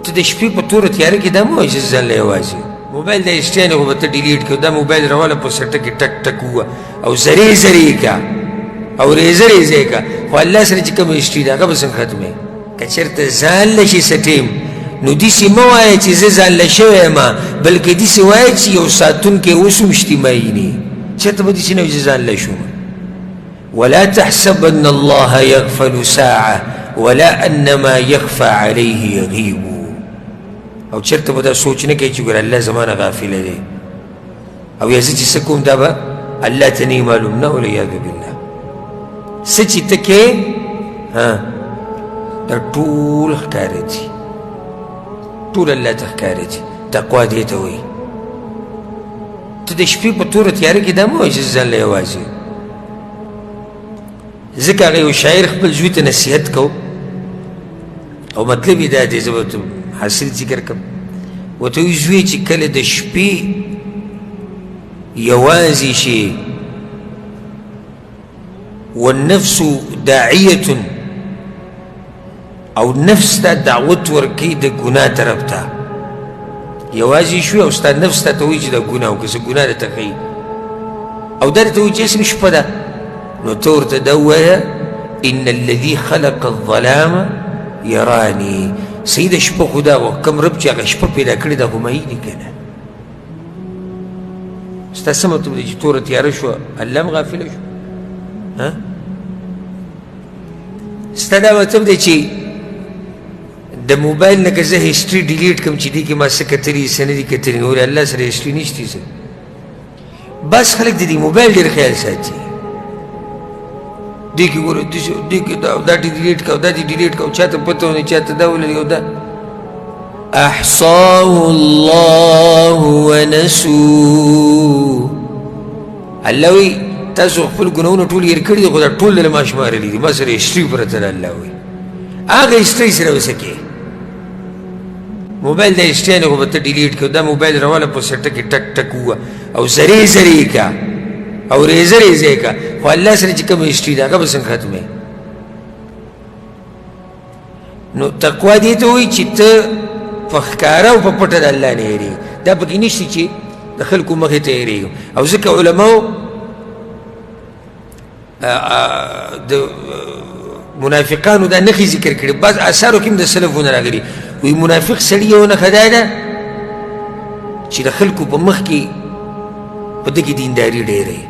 ته د شپې په توره تیاره کې دا مه وایه چې ځان له یوازې موبایل د اسټیانې خو به ته ډیلیټ کړه دا موبایل راواله په سټه کې ټک ټک ووه او زرې زرې یې کا او ریزه ریزه یې کا خو الله سره چې کوم هسټري ده هغه به څنګه ختموې که چېرته ځان له شي سټیم نو داسې مه وایه چې زه ځان له شوی یم بلکې داسې وایه چې یو ساتونکی اوس هم اجتماعي نه چېرته به داسې نه وي چې ځان له شوم ولا تحسبن الله يغفل ساعة ولا أنما يخفى عليه يغيب او چرته به دا سوچ نه کوي چې ګوره الله زما نه غافله دی او یا زه چې څه کوم دا به الله ته نه معلوم نه والعیاذ بالله څه چې ته کې دا ټول ښکاره دي ټول الله ته ښکاره دي تقوا دې ته وایي ته د شپې په توره تیاره کې دا مه وایه چې ځان له یوازې ځکه هغه یو شاعر خپل زوی ته نصیحت کو او مطلب یې دا دی زه به حاصل ذکر کړم ورته وایي زوی چې کله د شپې یوازې شي والنفس داعیة او نفس ته دعوت ورکوي د ګناه طرف ته یوازې شوې او ستا نفس ته وایي چې دا ګناه وکړه څه ګناه درته ښیي او دا درته وایي چې اسم شپه ده نو ته ورته دا ووایه ان الذي خلق الظلام یرانی صحیح د شپه خو دا وه کوم رب چې هغه شپه پیدا کړې ده خو مهینې که نه ستا څه مطلب دی چې توره تیاره شوه الله هم غافله شو ستا دا مطلب دی چې د موبایل نه که زه هسټري ډیلیټ کړم چې دې کې ما څه کتلي څه نه دي کتلي نو ولې الله سره هسټري نشتي څه بس خلک د دې موبایل ډېر خیال ساتي دې کې ګوره دې کې دا دې ډیلیټ کړه دا دې ډیلیټ کړه چاته پته ونه چاته دا ولري او دا احصاه الله ونسوه الله وایي تاسو خپل ګناهونه ټول هېر کړي دي خو دا ټول دله ما شمارلي دي ما سره هسټري پرته ده الله وایي هغه هسټري سره به څه کوې موبایل د هسټري نه خو به ته ډیلیټ کړه دا موبایل راواله په سټه کې ټک ټک ووه او زرې زرې یې کا او ریزه ریزه یې کا خو الله سره چې کوم هسټري ده هغه به څنګه ختموې نو تقوا دې ته وایي چې ته په ښکاره او په پټه د الله نه هېرېږي دا پکې نشته چې د خلکو مخې ته هېرېږم او ځکه علماو د منافقانو دا نښې ذکر کړي بعض اثارو کې هم د سلفونه راغلي وایي منافق سړي یو نښه دا ده چې د خلکو په مخ کې په ده کې دینداري ډېره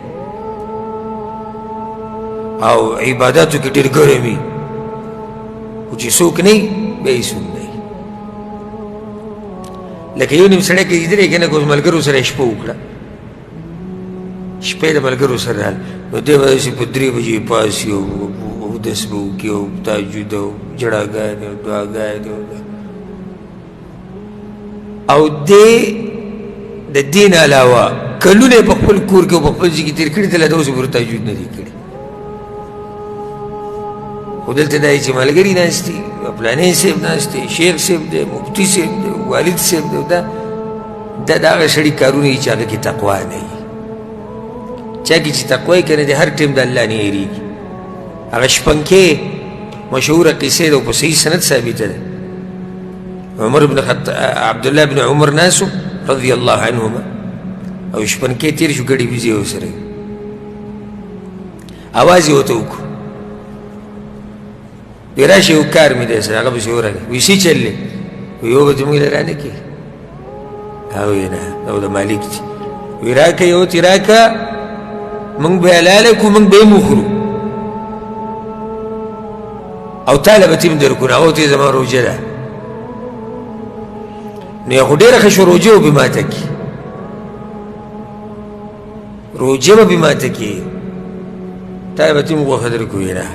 او عباداتو کې ډېر ګرم وي خو چې څوک نه وي بیا یې څوک نه وي لکه یو نیم سړی که لیدلی که نه که اوس ملګرو سره شپه وکړه شپې د ملګرو سره نو دی به داسې په 3 بجې پاسي او اودس به وکړي او تهجد او جړاګانې او دعاګانې او دی د دې نه علاوه کلونه یې په خپل کور کې او په خپل ځای کې تېر کړي دله د اوسه پورې تهجد نه دي کړي خو دلته دا یې چې ملګري ناست دي پلانی صاحب ناست دی شیخ صاحب دی مفتی صاحب دی والد صاحب دی دا د هغه سړي کارونه دي چې هغه کې تقوا نه وي چا کې چې تقوا یې که نه دی هر ټایم د الله نه هېرېږي هغه شپنکې مشهوره قصې ده او په صحیح سند ثابته ده عبدالله بن عمر ناسو رضی الله عنهما او شپنکې تېر شو ګډې بيزې ورسره اواز یې ورته وکړو وی راشه یو کار مې دی سره هغه پسې ورغی وی څه چل دی وی یو به ته موږ له رانه کړي هغه وی نه دا د مالک دي وی راکه یو تې راکه موږ به حلاله کړو موږ به یې وخورو او تاله به ته هم درکړو هغه ته یې زما روژه ده نو یې خو ډېره ښه شو روژه به ماته کړي روژه به ماته کړي تاله به ته هم غوښه درکړو وی نه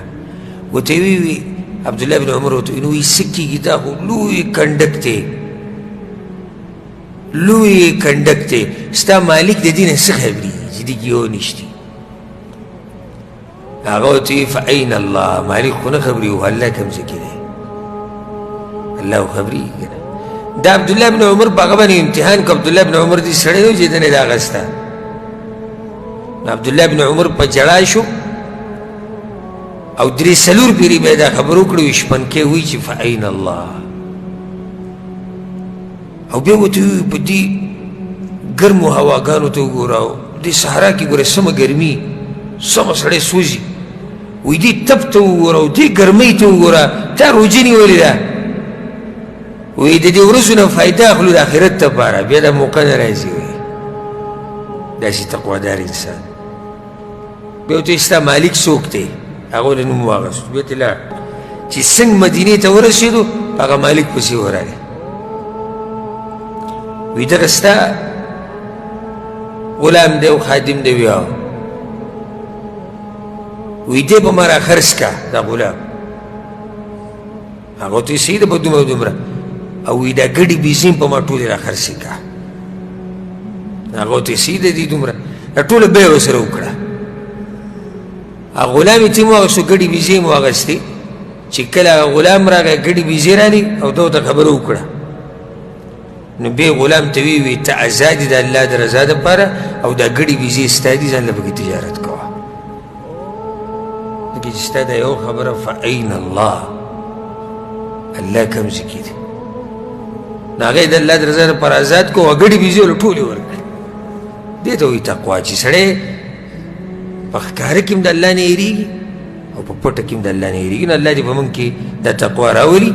ورته وی عبدالله بن عمر ورته نو وی څه کېږي دا خو لوی کنډک دی لوی کنډک دی ستا مالک د دې نه څه خبري چې دې کې یو نشتي هغه ورته وی فأین الله مالک خو نه خبري و الله کوم ځای کې دی الله خو خبري که نه دا عبدالله بن عمر په هغه باندې امتحان کو عبدالله بن عمر دې سړی و چې ده نه یې راغسته عبدالله بن عمر په جړا شو او 3 4 پیری به دا خبر وکړو شپنکې وی چې فأین الله او بیا ورته ووایي په دې ګرمو هواګانو ته وګوره او دې صحرا کې ګوره سمه ګرمي سمه سړی سوځي وایي دې تپ ته وګوره او دې ګرمۍ ته وګوره تا روجې نیولې ده وایي د دې ورځو نه فایده اخلو د آخرت دپاره بیا دا موقع نه راځي وایي داسې تقوادار انسان بیا ورته ستا مالک څوک دی هغه له نوم واخیستو بیا ته لاړ چې څنګه مدینې ته ورسېدو هغه مالک پسې ورغی وی دغه ستا غلام دی او خادم دی وی وی دی به ما راخرڅ کا دا غلام هغه ورته ویې صحیح ده په دومره دومره او وی دا ګډې بیزې په ما ټولې راخرڅې کا هغه ورته ویې صحیح ده دي دومره دا ټوله بیه ورسره وکړه هغه غلام یې ترې مو واخیستو ګډې بیزې یې مو واخیستې چې کله هغه غلام راغی ګډې بیزې رالې او ده ورته خبره وکړه نو بیا غلام ته وی ته ازاد د الله د رضا دپاره او دا ګډې بیزې ستا دي ځان له پکې تجارت کوه لکه چې ستا دا یو خبره فاین الله الله کوم ځای کې دی نو هغه یې د الله د رضا دپاره ازاد کو او ګډې بیزې ورله ټولې ورکړې دې ته وایي تقوا چې سړی په ښکاره کې هم د الله نه هېرېږي او په پټه کې هم د الله نه هېرېږي نو الله دې په موږ کې دا تقوا راولي